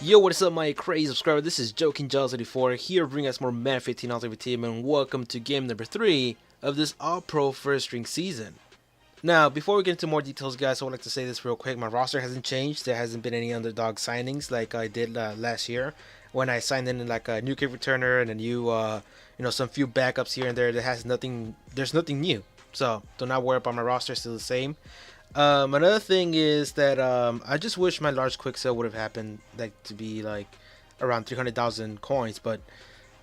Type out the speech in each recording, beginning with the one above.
Yo, what is up, my crazy subscriber? This is Joking Jaws 84 here, bringing us more Madden 15 Ultimate Team, and welcome to game number 3 of this All-Pro first string season. Now, before we get into more details, guys, I would like to say this real quick. My roster hasn't changed. There hasn't been any underdog signings like I did last year when I signed in like a new kick returner and a new, some few backups here and there. There's nothing new. So do not worry about my roster. Still the same. Another thing is that I just wish my large quick sale would have happened, like to be like around 300,000 coins, but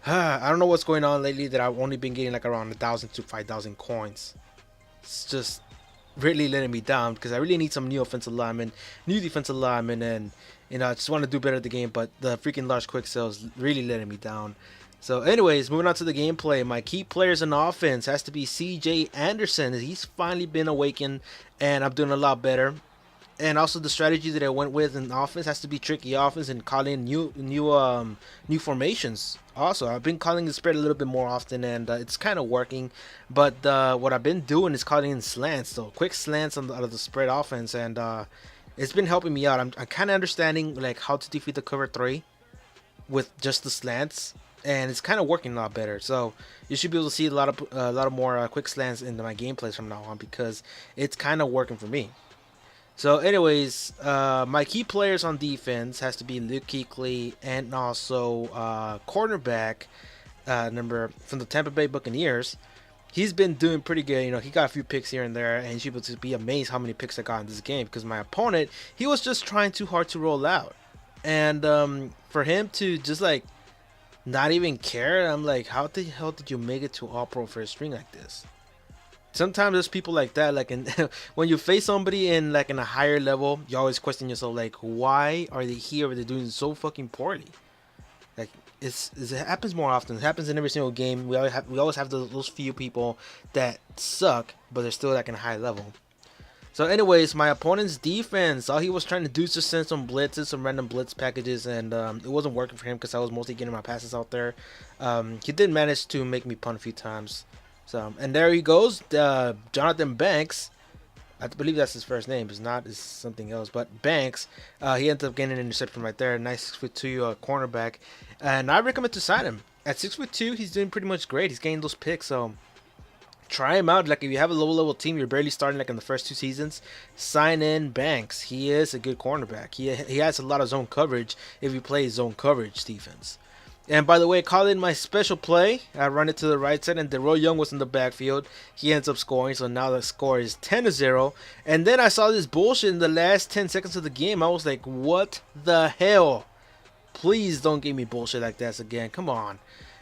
I don't know what's going on lately that I've only been getting like around 1,000 to 5,000 coins. It's just really letting me down because I really need some new offensive linemen, new defensive linemen, and I just want to do better at the game. But the freaking large quick sale is really letting me down. So, anyways, moving on to the gameplay. My key players in offense has to be C.J. Anderson. He's finally been awakened, and I'm doing a lot better. And also the strategy that I went with in offense has to be tricky offense and calling new formations. Also, I've been calling the spread a little bit more often, and it's kind of working. But what I've been doing is calling in slants, so quick slants out of the spread offense, and it's been helping me out. I'm kind of understanding like how to defeat the cover 3 with just the slants, and it's kind of working a lot better. So you should be able to see a lot of more quick slants in my gameplays from now on because it's kind of working for me. So, anyways, my key players on defense has to be Luke Kuechly and also cornerback number from the Tampa Bay Buccaneers. He's been doing pretty good. He got a few picks here and there, and you should be amazed how many picks I got in this game because my opponent, he was just trying too hard to roll out. And for him to just like not even care, I'm like, how the hell did you make it to All-Pro first string like this? Sometimes there's people like that, like when you face somebody in a higher level, you always question yourself, like, why are they here? They're doing so fucking poorly. Like it happens more often. It happens in every single game. We always have those few people that suck, but they're still like in a high level. So, anyways, my opponent's defense, all he was trying to do is just send some blitzes, some random blitz packages, and it wasn't working for him because I was mostly getting my passes out there. He did manage to make me punt a few times. So, and there he goes, Jonathan Banks. I believe that's his first name. It's something else. But Banks, he ends up getting an interception right there. Nice 6'2" cornerback, and I recommend to sign him at 6'2". He's doing pretty much great. He's getting those picks, so try him out. Like if you have a low level team, you're barely starting like in the first 2 seasons, sign in Banks. He is a good cornerback. He has a lot of zone coverage if you play zone coverage defense. And by the way, call in my special play. I run it to the right side, and Deroy Young was in the backfield. He ends up scoring, so now the score is 10-0. And then I saw this bullshit in the last 10 seconds of the game. I was like, what the hell? Please don't give me bullshit like this again. Come on.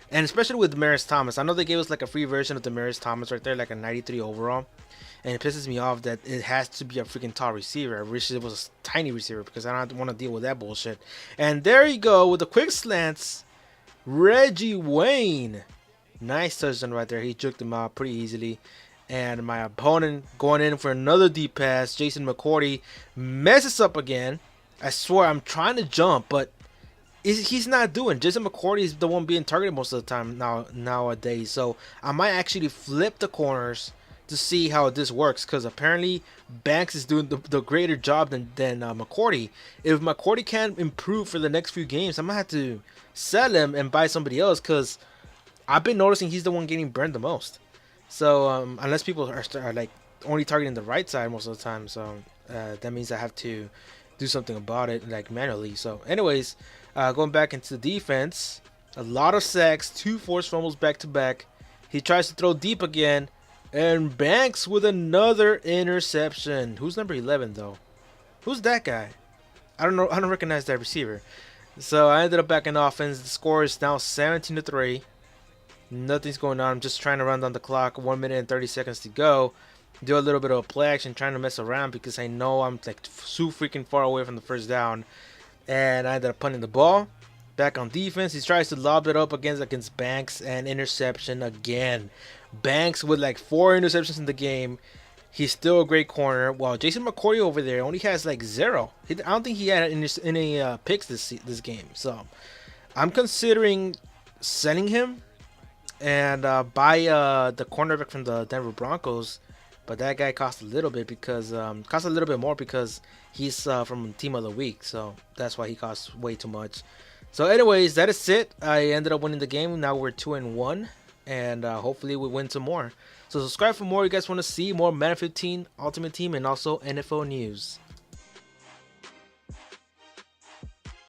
And especially with Demaryius Thomas. I know they gave us like a free version of Demaryius Thomas right there, like a 93 overall. And it pisses me off that it has to be a freaking tall receiver. I wish it was a tiny receiver because I don't want to deal with that bullshit. And there you go with the quick slants. Reggie Wayne. Nice touchdown right there. He juked him out pretty easily. And my opponent going in for another deep pass. Jason McCourty messes up again. I swear I'm trying to jump, but he's not doing. Jason McCourty is the one being targeted most of the time nowadays. So I might actually flip the corners to see how this works, because apparently Banks is doing the greater job than McCourty. If McCourty can't improve for the next few games, I'm gonna have to sell him and buy somebody else, because I've been noticing he's the one getting burned the most. So unless people are like only targeting the right side most of the time, so that means I have to do something about it, like manually. So anyways, going back into defense, a lot of sacks, 2 forced fumbles back to back. He tries to throw deep again, and Banks with another interception. Who's number 11 though? Who's that guy? I don't know. I don't recognize that receiver. So I ended up back in offense. The score is now 17-3. Nothing's going on. I'm just trying to run down the clock. 1 minute and 30 seconds to go. Do a little bit of a play action, trying to mess around because I know I'm like so freaking far away from the first down. And I ended up punting the ball. Back on defense, he tries to lob it up against Banks, and interception again. Banks with like 4 interceptions in the game. He's still a great corner. While Jason McCourty over there only has like 0. I don't think he had any picks this game. So I'm considering selling him and buy the cornerback from the Denver Broncos, But that guy cost a little bit because cost a little bit more because he's from Team of the Week, so that's why he costs way too much. So, anyways, that is it. I ended up winning the game. Now we're 2-1, and hopefully we win some more. So subscribe for more. You guys want to see more Madden 15 Ultimate Team and also NFL news.